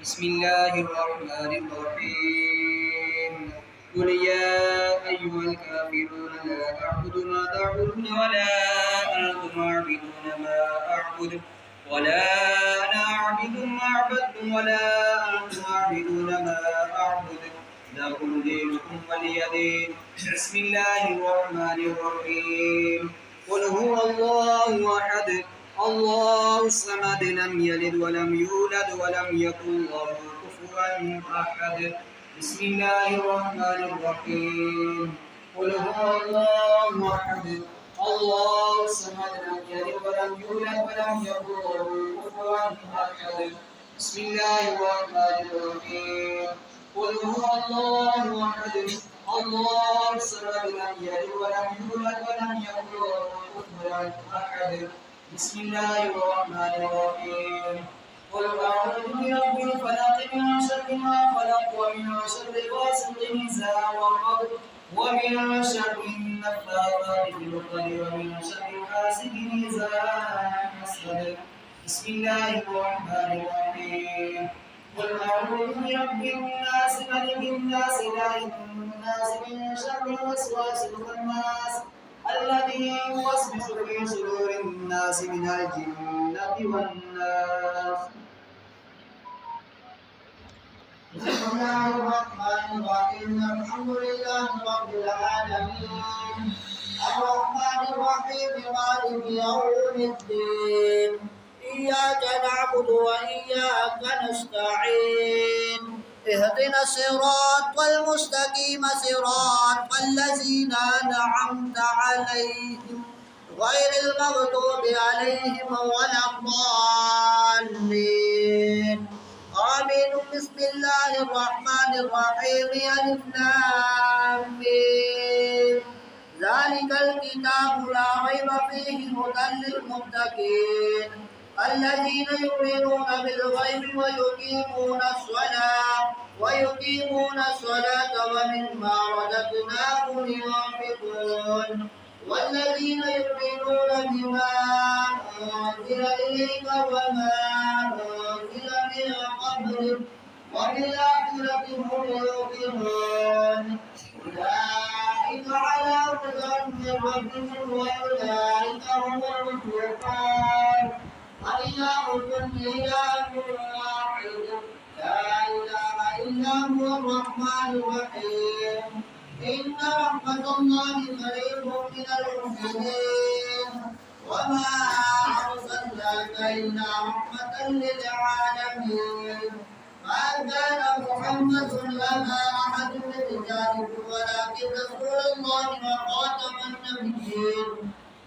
بسم الله الرحمن الرحيم. قل يا أيها الكافرون لا أعبد ما تعبدون ولا أنتم عابدون ما أعبد ولا أنا أعبد ما عبدتم ولا أنتم عابدون ما أعبد لكم دينكم ولي دين. بسم الله الرحمن الرحيم. قل هو الله أحد الله الصمد لم يلد ولم يولد ولم يكن له كفوا أحد. بسم الله الرحمن الرحيم. قل هو الله أحد الله الصمد لم يلد ولم يولد ولم يكن له كفوا أحد. بسم الله الرحمن الرحيم. قل هو الله أحد الله الصمد لم يلد ولم يولد ولم يكن له كفوا أحد. بسم الله الرحمن الرحيم. قل أعوذ برب الفلق من شر ما خلق ومن شر غاسق إذا وقب ومن شر النفاثات في العقد ومن شر حاسد إذا حسد. بسم الله الرحمن الرحيم. قل أعوذ برب الناس ملك الناس إله الناس من شر الوسواس الخناس الذي يوسوس في صدور الناس من الجنة والناس. بسم الله الرحمن الرحيم. الحمد لله رب العالمين الرحمن الرحيم مالك يوم الدين إياك نعبد وإياك نستعين اهدنا الصراط المستقيم صراط الذين أنعمت عليهم غير المغضوب عليهم ولا الضالين آمين. بسم الله الرحمن الرحيم. ألف لام ميم ذلك الكتاب لا ريب فيه هدى للمتقين الذين يؤمنون بالغيب ويقيمون الصلاة ومما رزقناهم ينفقون والذين يؤمنون بما أنزل إليك وما أنزل من قبلك وبالآخرة هم يوقنون أولئك على هدى من ربهم وأولئك هم المفلحون. وإلهكم إله واحد لا إله إلا هو الرحمن الرحيم. إن رحمة الله قريب من المحسنين وما أرسلناك إلا رحمة للعالمين. ما كان محمد أبا أحد من رجالكم ولكن رسول الله وخاتم النبيين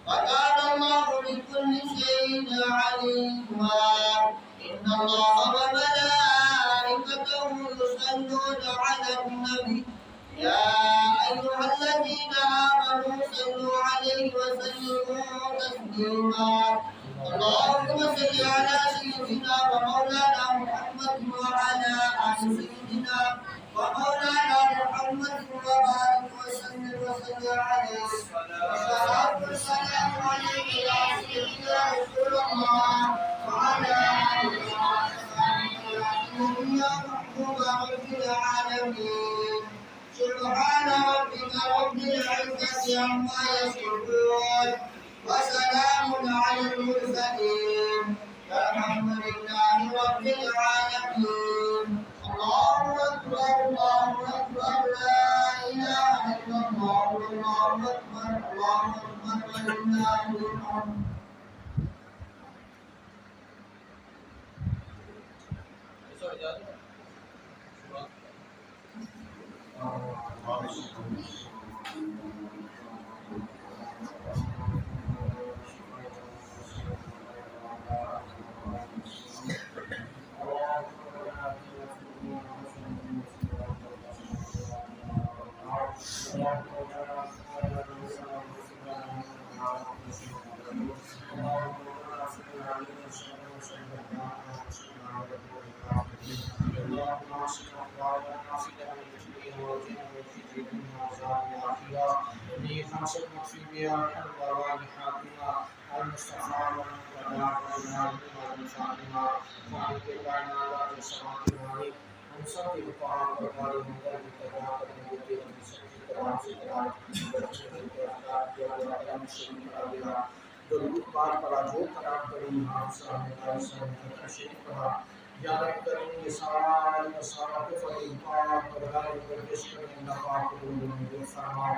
وكان الله بكل شيء عليما. إن الله وملائكته يصلون على النبي يا أيها الذين آمنوا صلوا عليه وسلموا تسليما. اللهم صل على سيدنا ومولانا محمد وعلى آل سيدنا ومولانا محمد وبارك وسلم عليه. والصلاة والسلام عليك يا سيدنا رسول الله وعلى آله وصحبه يا محبوب رب العالمين. سبحان ربك رب العزة عما يصفون وسلام على المرسلين والحمد لله رب العالمين. الله أكبر الله أكبر لا إله إلا الله الله أكبر الله أكبر ولله الحمد. المصطفى والمقتدى والنار والمصطفى وعن كبرنا سب کے پاک اور ہمارے مندر کی تجا کرنے کے لیے ہم سب کی طرح سے تلاش کیا درود پاک پڑھا جو قرآن کریم حادثہ ہماری سب شریف پڑھا یا رب کریم یہ سارے مسائل فتح پاک اور غیر گردش کرنے اللہ پاک کو منظور فرما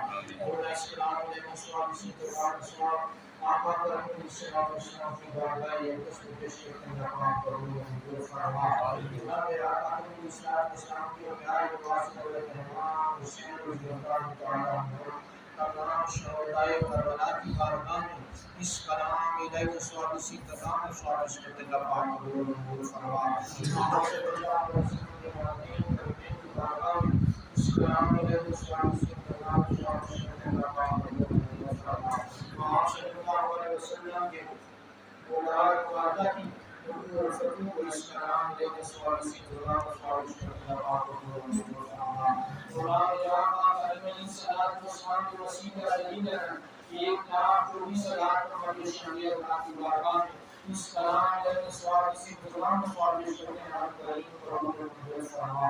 اور اسلام علیہ وسلم سے دربار سوال آقا کریم صلی اللہ علیہ وسلم کی بارگاہ یہ قسم پیش کرنے اللہ پاک کو منظور فرما جناب آقا کریم صلی اللہ علیہ وسلم کی پیارے واسطے علیہ السلام حسین رضی اللہ تعالی عنہ تمام شہدائے کربلا کی بارگاہ میں اس کلام الہی و سوال اسی تمام سوال اس کے اللہ پاک کو منظور فرما آپ سے بجا رسول کے مدین کریم کی بارگاہ میں اس کلام الہی و سوال اسی تمام سوال اس کے اللہ پاک کو منظور فرما آپ صلی اللہ علیہ وسلم کے اولاد وعدہ کی اور فتح کو اس کلام الہی و سوال اسی تمام سوال اس کے اللہ پاک کو منظور فرما قرآن یا پاک علیہ الصلوۃ والسلام کے وسیلہ علیہ ایک نام جو بھی صلاح پر شامل اللہ کی بارگاہ میں اس کلام علیہ السلام اسی تمام سوال اس کے اللہ کریم کو منظور فرما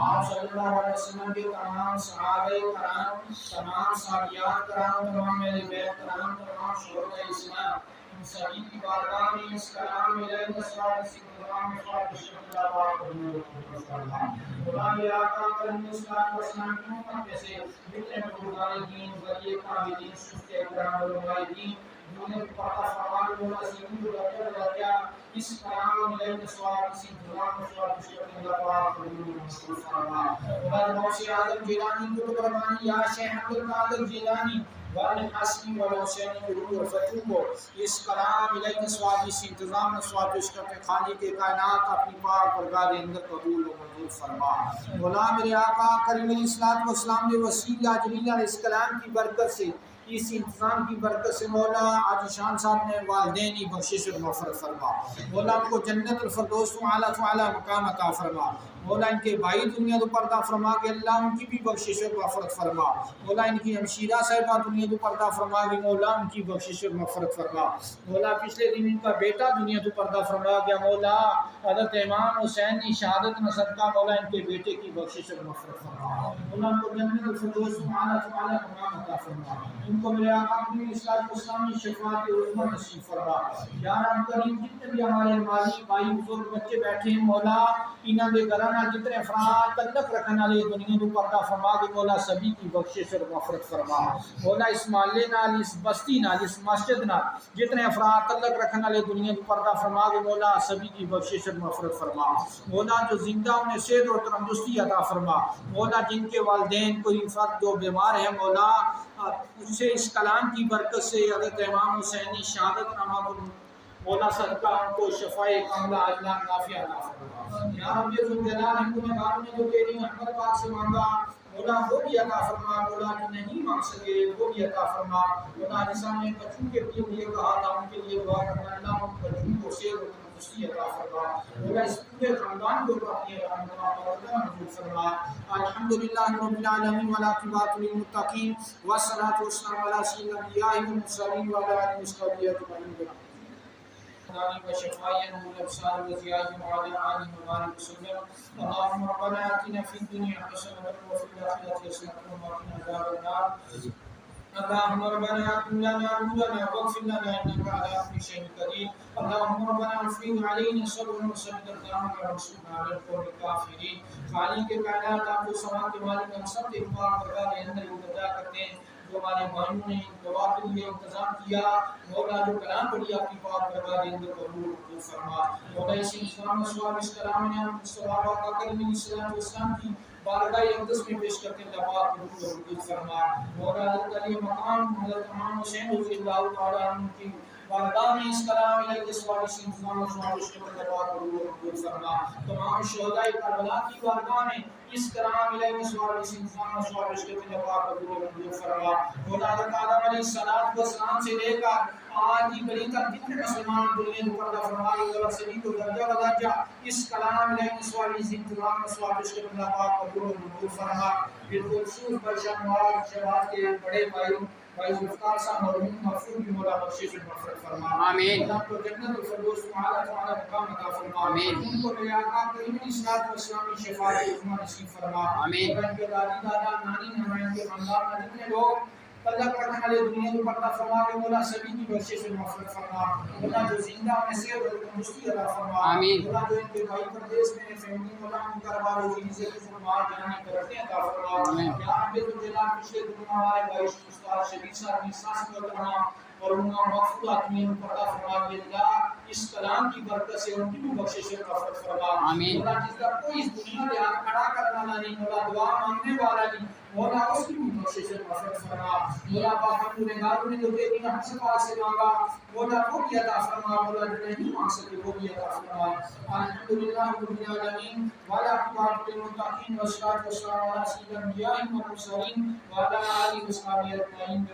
آپ صلی اللہ علیہ وسلم کے تمام صحابہ کرام تمام صحابیات کرام تمام اہل بیت کرام تمام شہداء اسلام ان سبھی کی بارگاہ میں اس کلام علیہ السلام اسی تمام سوال اس کے اللہ پاک کو منظور فرما قرآن یا آقا کریم صلی اللہ علیہ وسلم کی امت میں سے جتنے بزرگان دین ولی کاملین صفت اکرام علماء دین جنہیں پتہ فرمان مولا سیدی درجہ اس کلام علیہ السلام اسی تمام سوال اس کے اللہ پاک کو منظور فرما اور غوث اعظم جیلانی قطب ربانی یا شیخ عبد القادر جیلانی والد حسنی والحسینی قلوب الفتح کو اس کلام علیہ السلام اسی انتظام سوال اس کے خالق کائنات اپنی پاک پرگاہ اندر قبول و منظور فرما مولا میرے آقا کریم علیہ الصلوۃ والسلام نے وسیلہ جلیلہ علیہ السلام کی برکت سے اس انتظام کی برکت سے مولا آج شان صاحب نے والدین کی بخشش اور مغفرت فرما مولا ان کو جنت الفردوس اعلیٰ مقام عطا فرما مولا ان کے بھائی دنیا تو پردہ فرما کہ اللہ ان کی بھی بخشش اور مغفرت فرما مولا ان کی ہمشیرہ صاحبہ دنیا تو پردہ فرما کہ مولا ان کی بخشش اور مغفرت فرما مولا پچھلے دن ان کا بیٹا دنیا تو پردہ فرما گیا مولا حضرت امام حسین کی شہادت میں صدقہ مولا ان کے بیٹے کی بخشش اور مغفرت فرما مولا ان کو جنت الفردوس اعلیٰ مقام عطا فرما ان کو میرے آقا کی اصلاح اسلامی شفاعت عظمی نصیب فرما یا رب کریم جتنے بھی ہمارے مالی بھائی بزرگ بچے بیٹھے ہیں مولا انہاں دے گھراں جتنے افراد تعلق رکھنے والے دنیا تو پردہ فرما کے مولا سبھی کی بخشش اور مغفرت فرما مولا اس محلے نال اس بستی نال اس مسجد نال جتنے افراد تعلق رکھنے والے دنیا تو پردہ فرما کے مولا سبھی کی بخشش اور مغفرت فرما مولا جو زندہ انہیں صحت اور تندرستی عطا فرما مولا جن کے والدین کوئی فرد جو بیمار ہے مولا اسے اس کلام کی برکت سے حضرت امام حسینی شہادت نامہ مولا صدقہ ان کو شفاء کاملہ عاجلہ نافعہ عطا فرما یا رب ذوالجلال ہم نے باروں نے جو تیری رحمت پاک سے مانگا مولا وہ بھی عطا فرما مولا جو نہیں مانگ سکے وہ بھی عطا فرما مولا جیسا نے بچوں کے لیے کہا تھا ان کے لیے دعا کرنا اللہ ان بچوں کو صحت و تندرستی عطا فرما مولا اس پورے خاندان کو اپنی رحمت منظور فرما الحمدللہ رب العالمین والعاقبۃ للمتقین والصلاۃ والسلام علی سیدنا الانبیاء والمرسلین وعلی آلہ وصحبہ اجمعین وشفاء نور الابصار وضياء وعلى اله وبارك وسلم اللهم ربنا اتنا في الدنيا حسنه وفي الاخره حسنه وقنا عذاب النار اللهم ربنا اتم لنا نورنا واغفر لنا انك على كل شيء قدير اللهم ربنا افرغ علينا صبرا وثبت اقدامنا وانصرنا على القوم الكافرين خالق کائنات آپ کو سماوات کے مالک ہم سب کے پاک پرگاہ اندر ابتدا کرتے ہیں جو ہمارے بھائیوں نے دعا کے لیے انتظام کیا مولا جو کلام پڑھی آپ کی پاک دربار کے اندر قبول فرما مولا اسی اسلام سوال اس کلام نے ہم صحابہ کا کریم علیہ السلام کی بارگاہ اقدس میں پیش کرتے ہیں دعوات قبول فرما مولا حضرت علی مقام حضرت امام حسین رضی اللہ تعالی عنہ کی بارگاہ میں اس کلام الہی کے سوال اس انتظام سوال اس کے دعوات قبول فرما تمام شہداء کربلا کی بارگاہ میں اس کلام الہی کے سوال اس انتظام سوال اس کے دعوات قبول فرما مولا حضرت آدم علیہ السلام سے لے کر آج کی بڑی تک جتنے مسلمان دنیا میں پردہ فرمائے اور سبھی کو درجہ بدرجہ اس کلام الہی کے سوال اس انتظام سوال اس کے دعوات قبول فرما بالخصوص برشموار شہاد کے بڑے بھائیوں فائز افطار صاحب مرحوم مغفور بھی مولا بخشش و مغفرت فرما آمین اللہ کو جنت الفردوس اعلیٰ تعالی مقام عطا فرما آمین ان کو میرے آقا کریم علیہ الصلوۃ والسلام کی شفاعت عظمی نصیب فرما آمین اور ان کے دادی دادا نانی نوائن کے خاندان میں جتنے لوگ اللہ کرنے والے دنیا کو پردہ فرما کے مولا سبھی کی بخشش و مغفرت فرما اللہ جو زندہ میں سے اور تندرستی عطا فرما آمین اللہ جو ان کے بھائی پردیس میں فیملی مولا ان کا بارو جن سے فرما جانے کرتے عطا فرما آمین یا رب الجلال پچھلے دنوں ہمارے بھائی استاد شبیر صاحب کی ساس کو کرنا اور ان کا مغفور آدمی پردہ فرما کے اللہ اس کلام کی برکت سے ان کی بھی بخشش و مغفرت فرما آمین مولا جس کا کوئی اس دنیا میں ہاتھ کھڑا کرنے والا نہیں مولا دعا مانگنے والا نہیں مولا اس کی بھی بخشش و مغفرت فرما مولا پاک ہم نے گھروں نے جو دے دیا ہم سے پاس سے مانگا مولا وہ بھی عطا فرما مولا جو نہیں مانگ سکے وہ بھی عطا فرما الحمدللہ رب العالمین وعلی عقبات المتقین والصلاة والسلام علی سید الانبیاء والمرسلین وعلی آلہ وصحبہ اجمعین